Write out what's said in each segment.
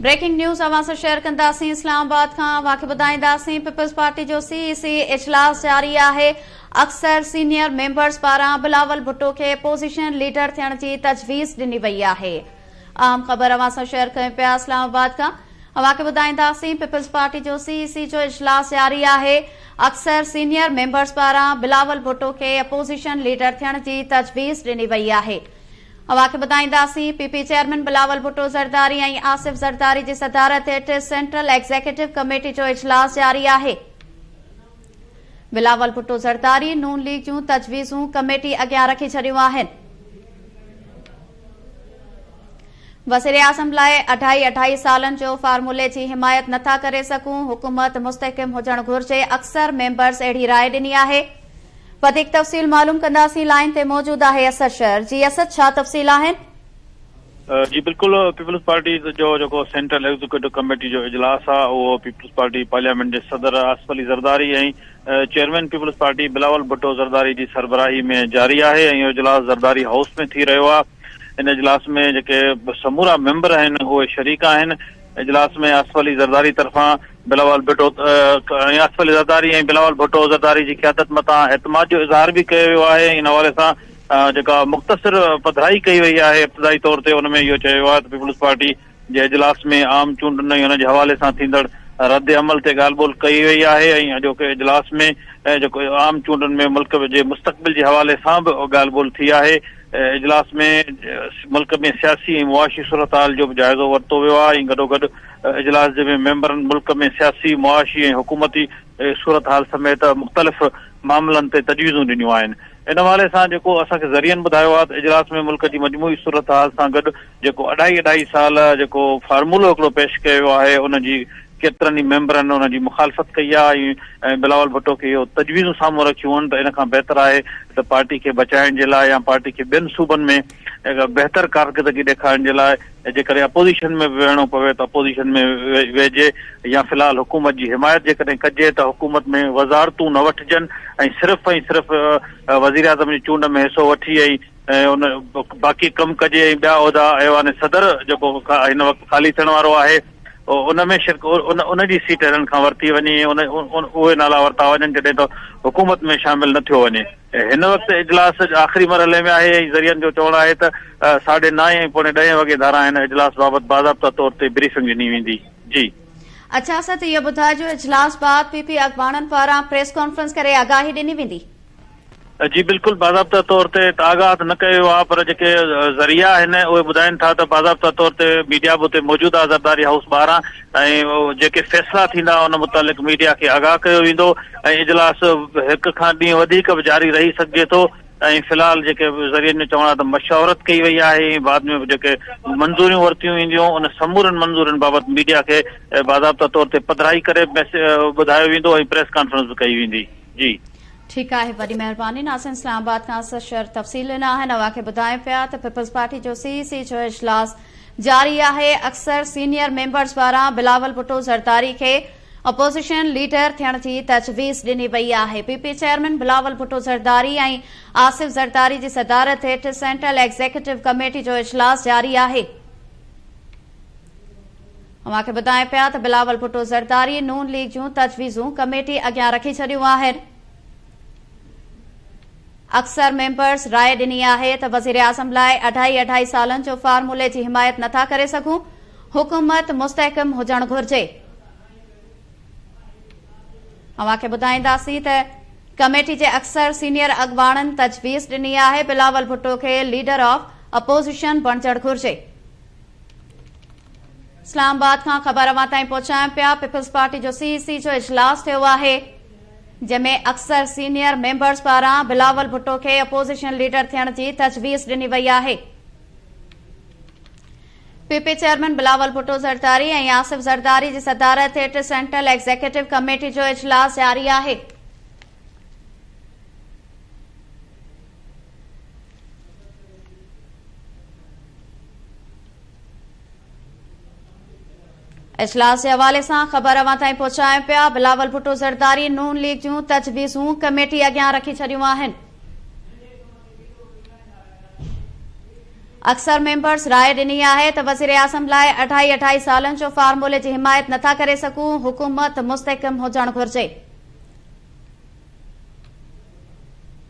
Breaking news अवां सां share कंदासीं। इस्लामाबाद खां वाक़िअ ॿुधाईंदासीं। पीपल्स पार्टी जो सीईसी इजलास जारी आहे। अक्सर सीनियर मेंबर्स पारां बिलावल भुट्टो खे अपोज़िशन लीडर थियण जी तजवीज़ ॾिनी वई आहे। अहम ख़बर अवां सां शेयर कयूं पिया इस्लामाबाद खां। वाक़िअ ॿुधाईंदासीं। पीपल्स पार्टी जो सीईसी जो इजलास जारी आहे। अक्सर सीनियर मेंबर्स पारां बिलावल भुट्टो खे अपोज़िशन लीडर थियण जी तजवीज़ ॾिनी वई आहे। वाक़िअ ॿुधाईंदासीं। पीपी चेयरमैन बिलावल भुट्टो ज़रदारी ऐं आसिफ ज़रदारी जी सदारत हेठि सेंट्रल एग्ज़ीक्यूटिव कमेटी जो इजलास जारी आहे। बिलावल भुट्टो ज़रदारी नून लीग जूं तजवीज़ूं कमेटी अॻियां रखी छॾियूं आहिनि। वज़ीर आज़म लाइ 2.5 सालनि जो फार्मूले जी हिमायत नथा करे सघूं। हुकूमत मुस्तहकम हुजणु घुर्जे। अक्सर मेंबर्स अहिड़ी राय ॾिनी आहे। वधीक तफ़सील मालूम कंदासीं। लाइन ते मौजूद आहे असद शहर जी। असद, छा तफ़सील आहिनि? जी बिल्कुल। पीपल्स पार्टी जो सेंट्रल एग्जीक्यूटिव कमेटी जो इजलास आहे उहो पीपल्स पार्टी पार्लियामेंट जे सदर आसिफ अली ज़रदारी ऐं chairman peoples party Bilawal Bhutto Zardari जी सरबराही में जारी आहे ऐं इहो इजलास ज़रदारी हाउस में थी रहियो आहे। इन इजलास में जेके समूरा मेंबर आहिनि उहे शरीक आहिनि। इजलास में आसिफ अली ज़रदारी तरफ़ां बिलावल भुट्टो आसिफ अली ज़रदारी ऐं बिलावल भुट्टो ज़रदारी जी क़यादत मथां एतमाद जो इज़हार बि कयो वियो आहे। इन हवाले सां जेका मुख़्तसिर पधराई कई वई आहे इब्तिदाई तौर ते, उन में इहो चयो वियो आहे त पीपल्स पार्टी जे इजलास में आम चूंडनि ऐं हुन जे हवाले सां थींदड़ रद्द अमल ते ॻाल्हि ॿोल कई वई आहे ऐं अॼोके इजलास में जेको आम चूंडनि में मुल्क जे मुस्तक़बिल जे हवाले सां बि ॻाल्हि ॿोल थी आहे। इजलास में मुल्क में सियासी ऐं मुआशी सूरत हाल जो बि जाइज़ो वरितो वियो आहे ऐं गॾोगॾु इजलास जे मेंबरनि मुल्क में सियासी मुआशी ऐं हुकूमती सूरत हाल समेत मुख़्तलिफ़ मामलनि ते तजवीज़ूं ॾिनियूं आहिनि। इन हवाले सां जेको असांखे ज़रियनि ॿुधायो आहे त इजलास में मुल्क जी मजमूई सूरत हाल सां गॾु जेको 2.5 साल जेको फार्मूलो हिकिड़ो पेश कयो वियो आहे उन जी केतिरनि ई मेंबरनि उन जी मुखालफ़त कई आहे ऐं बिलावल भुट्टो खे इहो तजवीज़ूं साम्हूं रखियूं आहिनि त इन खां बहितर आहे त पार्टी खे बचाइण जे लाइ या पार्टी खे ॿियनि सूबनि में बहितर कारकर्दगी ॾेखारण जे लाइ जेकॾहिं अपोज़िशन में बि वेहणो पवे त अपोज़िशन में वेहिजे या फ़िलहाल हुकूमत जी हिमायत जेकॾहिं कजे त हुकूमत में वज़ारतूं न वठिजनि ऐं सिर्फ़ु वज़ीर आज़म जी चूंड में हिसो वठी ऐं उन बाक़ी कमु कजे ऐं ॿिया उहिदा ऐवान सदर जेको हिन वक़्तु ख़ाली थियण वारो आहे उन में उन जी सीट हिननि खां वरिती वञे, उहे नाला वरिता वञनि जॾहिं त हुकूमत में शामिल न थियो वञे। हिन वक़्तु इजलास आख़िरी मरहले में आहे ऐं ज़रियनि जो चवणु आहे त 9:30 ऐं 10:15 वॻे धारा हिन इजलास बाबति बाज़ाब्ता तौर ते ब्रीफिंग ॾिनी वेंदी। जी अच्छा असद, इहो ॿुधाइजो इजलास बाद पीपी अॻवाननि पारां प्रेस कॉन्फ्रेंस करे आगाही ॾिनी वेंदी? जी बिल्कुल। बाज़ाब्ता तौर ते आगाह न कयो आहे पर जेके ज़रिया आहिनि उहे ॿुधाइनि था त बाज़ाब्ता तौर ते मीडिया बि उते मौजूदु आहे ज़रदारी हाउस ॿाहिरां ऐं जेके फ़ैसिला थींदा उन मुतालिक़ मीडिया खे आगाह कयो वेंदो ऐं इजलास हिकु खां ॾींहुं वधीक बि जारी रही सघिजे थो ऐं फ़िलहाल जेके ज़रियनि में चवणु आहे त मशावरत कई वई आहे ऐं बाद में जेके मंज़ूरियूं वरितियूं वेंदियूं उन समूरनि मंज़ूरियुनि बाबति मीडिया खे बाज़ाब्ता तौर ते पधराई करे ॿुधायो वेंदो ऐं प्रेस कॉन्फ्रेंस बि कई वेंदी। जी ठीकु आहे, वॾी महिरबानी। नासिन इस्लामाबाद खां असद शहर तफ़सील ॾिना आहिनि। अवांखे ॿुधायूं पिया त पीपल्स पार्टी जो सीईसी जो इजलास जारी आहे। अक्सर सीनियर मेंबर्स पारां बिलावल भुट्टो ज़रदारी खे अपोज़िशन लीडर थियण जी तजवीज़ ॾिनी वई आहे। पीपी चेयरमैन बिलावल भुट्टो ज़रदारी ऐं आसिफ ज़रदारी जी सदारत हेठि सेंट्रल एग्ज़ीक्यूटिव कमेटी जो इजलास जारी आहे। अवांखे ॿुधायूं पिया त बिलावल भुट्टो ज़रदारी नून लीग जूं तजवीज़ूं कमेटी अॻियां रखी छॾियूं आहिनि। अक्सर मेंबर्स राय ॾिनी आहे त वज़ीर आज़म लाइ 2.5 सालनि जो फार्मूले जी हिमायत नथा करे सघूं। हुकूमत मुस्तहकम हुजणु घुर्जे। अवांखे ॿुधाईंदासीं त कमेटी जे अक्सर सीनियर अॻवाननि तजवीज़ ॾिनी आहे बिलावल भुट्टो खे लीडर ऑफ अपोज़िशन बणजणु घुर्जे। इस्लामाबाद खां ख़बर अवां ताईं पहुचायूं पिया। पीपल्स पार्टी जो सीईसी जो इजलास थियो आहे जंहिंमें अक्सर सीनियर मेंबर्स पारां बिलावल भुट्टो खे अपोज़िशन लीडर थियण जी तजवीज़ ॾिनी वई आहे। पीपी चेयरमैन बिलावल भुट्टो ज़रदारी ऐं आसिफ ज़रदारी जी सदारत हेठि सेंट्रल एग्ज़ीक्यूटिव कमेटी जो इजलास जारी आहे। इजलास जे हवाले सां ख़बर अवां ताईं पहुचायूं पिया। बिलावल भुट्टो ज़रदारी नून लीग जूं तजवीज़ूं कमेटी अॻियां रखी छॾियूं आहिनि। अक्सर मेंबर्स राय ॾिनी आहे त वज़ीर आज़म लाइ 28 सालनि जो फार्मूले जी हिमायत नथा करे सघूं, हुकूमत मुस्तहकम हुजणु घुर्जे।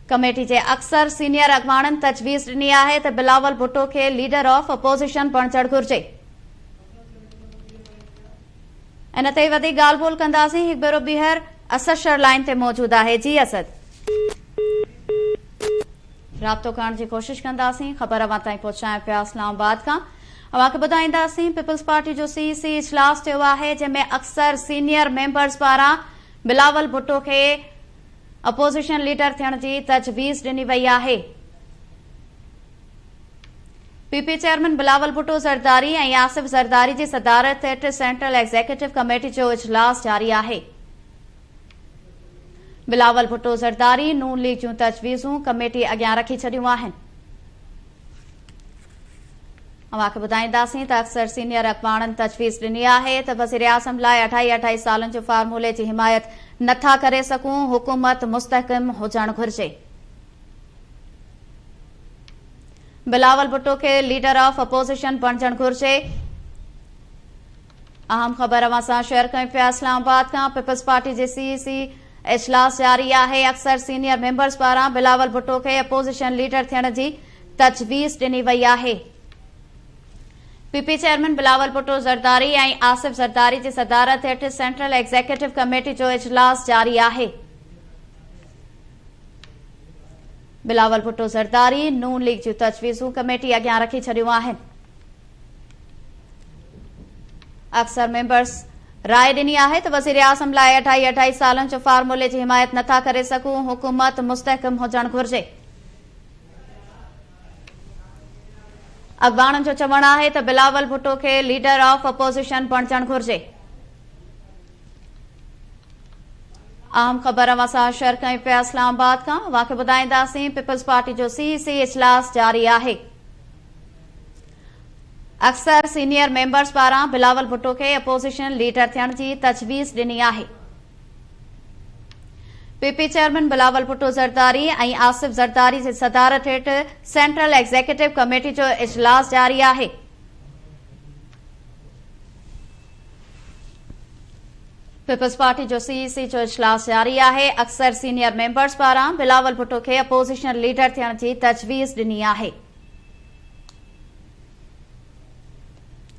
कमेटी जे अक्सर सीनियर अॻवाननि तजवीज़ ॾिनी आहे त बिलावल भुट्टो खे लीडर ऑफ अपोज़िशन बणजणु घुर्जे। इन ते वधीक ॻाल्हि ॿोल कंदासीं। हिकु भेरो ॿीहर असद शर लाइन ते मौजूद आहे। जी असद, राब्तो करण जी कोशिश कंदासीं। ख़बर अवां ताईं पहुचायूं पिया इस्लामाबाद खां। अवां खे ॿुधाईंदासीं पीपल्स पार्टी जो सीईसी इजलास थियो आहे, जंहिंमें अक्सर सीनियर मेंबर्स पारां बिलावल भुट्टो खे अपोज़िशन लीडर थियण जी तजवीज़ ॾिनी वई आहे। पीपी चेयरमैन बिलावल भुट्टो ज़रदारी ऐं आसिफ ज़रदारी जी सदारत हेठि सेंट्रल एग्ज़ीक्यूटिव कमेटी जो इजलास जारी आहे। बिलावल भुट्टो ज़रदारी नून लीग जूं तजवीज़ूं कमेटी अॻियां रखी छॾियूं आहिनि। अवां खे ॿुधाईंदासीं त अक्सर सीनियर अॻवाननि तजवीज़ ॾिनी आहे त वज़ीर आज़म लाइ 28 सालनि जो फार्मूले जी हिमायत नथा करे सघूं, हुकूमत मुस्तहकम हुजणु घुर्जे। बिलावल भुट्टो खे लीडर ऑफ अपोज़िशन बणजणु घुर्जे। अहम ख़बर अवां सां शेयर कयूं पिया इस्लामाबाद खां। पीपल्स पार्टी जे सीईसी इजलास जारी आहे। अक्सर सीनियर मेंबर्स पारां बिलावल भुट्टो खे अपोज़िशन लीडर थियण जी तजवीज़ ॾिनी वई आहे। पीपी चेयरमैन बिलावल भुट्टो ज़रदारी ऐं आसिफ ज़रदारी जी सदारत हेठि सेंट्रल एग्ज़ीक्यूटिव कमेटी जो इजलास जारी आहे। बिलावल भुट्टो ज़रदारी नून लीग जूं तजवीज़ूं कमेटी अॻियां रखी छॾियूं आहिनि। अक्सर मेंबर्स राय ॾिनी आहे त वज़ीर आज़म लाइ 28 सालनि जो फार्मूले जी हिमायत नथा करे सघूं, हुकूमत मुस्तहकम हुजणु घुर्जे। अॻवाननि जो चवणु आहे त बिलावल भुट्टो खे लीडर ऑफ अपोज़िशन बणजणु घुर्जे। अहम ख़बर अवां सां शेयर कयूं पिया इस्लामाबाद खां। अवां खे ॿुधाईंदासीं पीपल्स पार्टी जो सीईसी इजलास जारी आहे। अक्सर सीनियर मेंबर्स पारां बिलावल भुट्टो खे अपोज़िशन लीडर थियण जी तजवीज़ ॾिनी आहे। पीपी चेयरमैन बिलावल भुट्टो ज़रदारी ऐं आसिफ ज़रदारी जी सदारत हेठि सेंट्रल एग्ज़ीक्यूटिव कमेटी जो इजलास जारी आहे। पीपल्स पार्टी जो सीईसी जो इजलास जारी आहे। अक्सर सीनियर मेंबर्स पारां बिलावल भुट्टो खे अपोज़िशन लीडर थियण जी तजवीज़ ॾिनी आहे।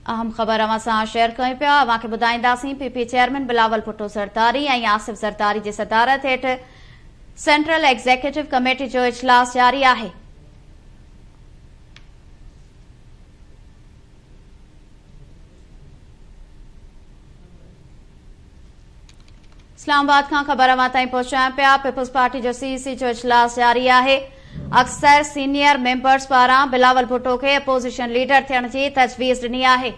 अहम ख़बर अवां सां शेयर कयूं पिया। अवां खे ॿुधाईंदासीं पीपी चेयरमैन बिलावल भुट्टो ज़रदारी ऐं आसिफ ज़रदारी जी सदारत हेठि सेंट्रल एग्ज़ीक्यूटिव कमेटी जो इजलास जारी आहे। इस्लामाबाद खां ख़बर अवां ताईं पहुचायूं पिया। पीपल्स पार्टी जो सीईसी जो इजलास जारी आहे। अक्सर सीनियर मेंबर्स पारां बिलावल भुट्टो खे अपोज़िशन लीडर थियण जी तजवीज़ ॾिनी आहे।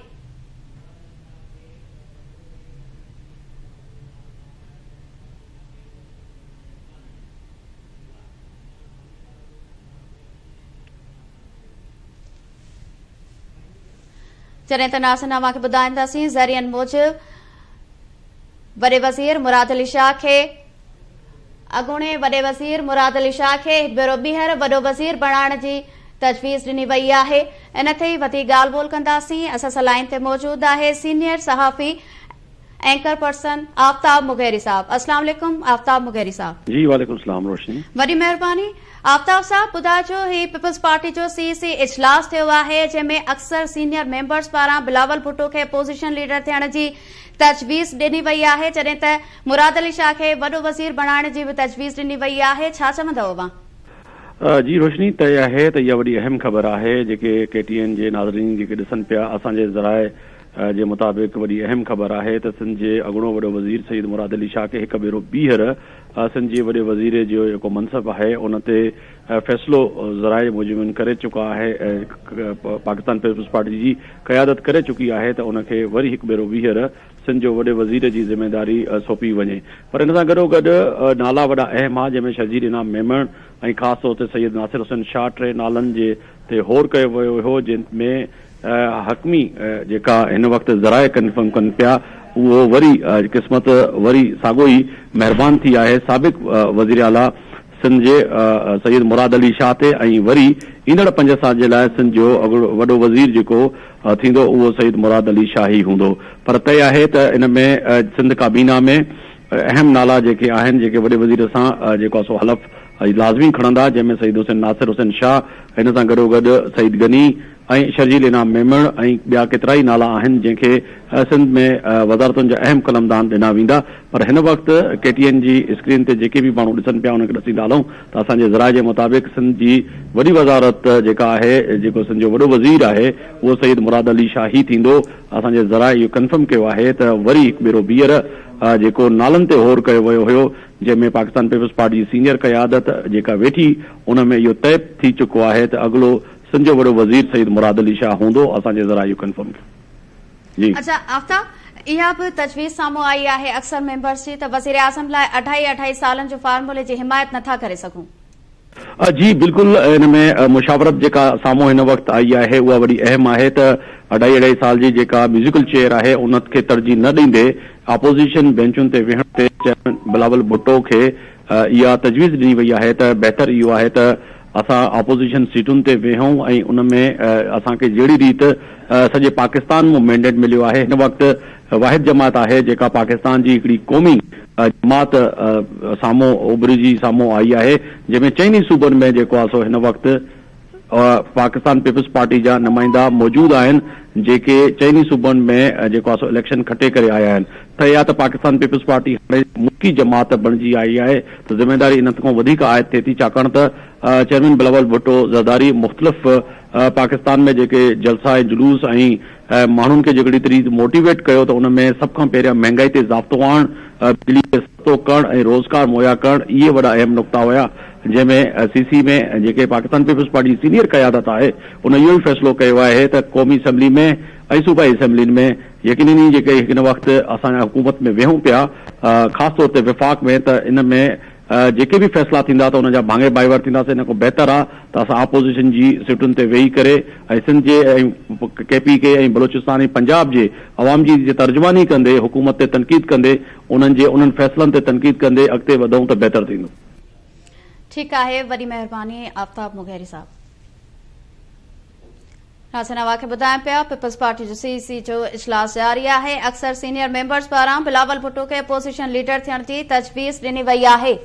जॾहिं त नाज़रीन अवां खे ॿुधाईंदासीं ज़रियनि मूजिब वॾे वज़ीर मुराद अली शाह खे अॻूणे वॾे वज़ीर मुराद अली शाह खे हिकु भेरो ॿीहर वॾो वज़ीर बणाइण जी तजवीज़ ॾिनी वई आहे। इन ते ई वधीक ॻाल्हि ॿोल कंदासीं। असां लाइन ते मौजूद आहे सीनियर सहाफ़ी एंकर पर्सन आफ्ताब मुगेरी साहब। अस्सलाम वालेकुम आफ्ताब मुगेरी साहब। जी वालेकुम सलाम रोशनी। वॾी महिरबानी। आफ्ताब साहब ॿुधाइजो, ही पीपल्स पार्टी जो सीईसी इजलास थियो आहे, जंहिंमें अक्सर सीनियर मेंबर्स पारां बिलावल भुट्टो खे अपोज़िशन लीडर थियण जी तजवीज़ ॾिनी वई आहे, जॾहिं त मुराद अली शाह खे वॾो वज़ीर बणाइण जी बि तजवीज़ ॾिनी वई आहे। छा चवंदव अवां? जी रोशनी, तय आहे त इहा वॾी अहम ख़बर आहे जेके KTN जे नाज़रीन जेके ॾिसनि पिया। असांजे ज़राए जे मुताबिक़ वॾी अहम ख़बर आहे त सिंध जे अॻूणो वॾो वज़ीर सईद मुराद अली शाह खे हिकु भेरो ॿीहर सिंध जे वॾे वज़ीर जो जेको मनसब आहे उन ते फ़ैसिलो ज़राए मूजिबि करे चुका आहे। पाकिस्तान पीपल्स पार्टी जी क़यादत करे चुकी आहे त उनखे वरी हिकु भेरो ॿीहर सिंध जो वॾे वज़ीर जी ज़िम्मेदारी सौंपी वञे। पर इन सां गॾोगॾु नाला वॾा अहम आहे, जंहिंमें शजीर इनाम मेमण ऐं ख़ासि तौर ते सैयद नासिर हुसैन शाह टे नालनि जे ते होर कयो वियो हो, जंहिंमें हक़मी जेका हिन वक़्तु ज़राए कंफर्म कनि पिया उहो वरी क़िस्मत वरी साॻियो ई महिरबान थी आहे। साबिक़ वज़ीर आला सिंध जे सैयद मुराद अली शाह ते ऐं वरी ईंदड़ 5 साल जे लाइ सिंध जो वॾो वज़ीर जेको थींदो उहो सैयद मुराद अली शाह ई हूंदो। पर तय आहे त इन में सिंध काबीना में अहम नाला जेके आहिनि जेके वॾे वज़ीर सां जेको आहे सो हलफ़ लाज़मी खणंदा, जंहिंमें सईद हुसैन नासिर हुसैन शाह, हिन सां गॾोगॾु सईद गनी ऐं शर्जील इनाम मेमण ऐं ॿिया केतिरा ई नाला आहिनि जंहिंखे सिंध में वज़ारतुनि जा अहम कलमदान ॾिना वेंदा। पर हिन वक़्तु KTN जी स्क्रीन ते जेके बि माण्हू ॾिसनि पिया उनखे ॾिसींदा हलूं त असांजे ज़राए जे मुताबिक़ सिंध जी वॾी वज़ारत जेका आहे, जेको सिंध जो वॾो वज़ीर आहे, उहो सईद मुराद अली शाह ई थींदो। असांजे ज़राए इहो कंफर्म कयो आहे त वरी हिकु भेरो ॿीहर जेको नालनि ते होर कयो वियो हुयो, जंहिंमें पाकिस्तान पीपल्स पार्टी जी सीनियर क़यादत जेका वेठी उन में इहो तय थी चुको आहे त अॻिलो सिंध जो वॾो वज़ीर सईद मुराद अली शाह हूंदो। असांजे ज़रा इहो कंफर्म कयो। जी अच्छा आफ्ताब, इहा बि तजवीज़ साम्हूं आई आहे अक्सर मेंबर्स जी त वज़ीर आज़म लाइ 28 सालनि जो फार्मूले जी हिमायत नथा करे सघूं। जी बिल्कुलु, इन में मुशावरत जेका साम्हूं हिन वक़्तु आई आहे उहा वॾी अहम आहे त 2.5 साल जी जेका म्यूज़िकल चेयर आहे उनखे तरजीह न ॾींदे अपोज़िशन बेंचुनि ते वेहण ते चेयरमैन बिलावल भुट्टो खे इहा तजवीज़ ॾिनी वई आहे त बहितर इहो आहे त असां अपोज़िशन सीटुनि ते वेहूं ऐं उन में असांखे जहिड़ी रीति सॼे पाकिस्तान में मैंडेट मिलियो आहे। हिन वक़्तु वाहिद जमात आहे जेका पाकिस्तान जी हिकिड़ी क़ौमी जमात साम्हूं उभरिजी साम्हूं आई आहे, जंहिंमें 4 सूबनि में जेको आहे सो हिन वक़्तु पाकिस्तान पीपल्स पार्टी जा नुमाइंदा मौजूद आहिनि, जेके 4 सूबनि में जेको आहे सो इलेक्शन खटे करे आया आहिनि। त या त पाकिस्तान पीपल्स पार्टी हाणे मुल्की जमात बणिजी आई आहे त ज़िम्मेदारी इन खां वधीक आयत थिए थी, छाकाणि त चेयरमैन बिलावल भुट्टो ज़रदारी मुख़्तलिफ़ पाकिस्तान में जेके जलसा ऐं जुलूस ऐं माण्हुनि खे जेकॾहिं तरीक़े मोटिवेट कयो त उन में सभ खां पहिरियां महांगाई ते ज़ाब्तो आणणु, बिजली खे सस्तो करणु ऐं रोज़गार मुहैया करणु, इहे वॾा अहम नुक़्ता हुया, जंहिंमें CC में जेके पाकिस्तान पीपल्स पार्टी सीनियर क़यादत आहे उन इहो ई फ़ैसिलो कयो आहे त क़ौमी असैम्बली में ऐं सूबाई असैम्बलियुनि में यकीनी जेके हिन वक़्तु असांजा हुकूमत में वेहूं पिया, ख़ासि तौर ते विफ़ाक़ में, त इन में जेके बि फ़ैसिला थींदा त उन जा भाङे बाहिवर थींदासीं। इन खां बहितर आहे त असां अपोज़िशन जी सीटुनि ते वेही करे ऐं सिंध जे ऐं KPK ऐं बलोचिस्तान ऐं पंजाब जे अवाम जी तर्जुमानी कंदे, हुकूमत ते तनक़ीद कंदे, उन्हनि फ़ैसिलनि ते तनक़ीद कंदे अॻिते वधूं त बहितर थींदो। ठीकु आहे, वॾी महिरबानी आफ्ताब मुगहरी साहब। नाज़रीन, खे ॿुधाइनि पिया पीपल्स पार्टी जो CC जो इजलास जारी आहे। अक्सर सीनियर मेंबर्स पारां बिलावल भुट्टो खे अपोज़िशन लीडर थियण जी तजवीज़ ॾिनी वई आहे।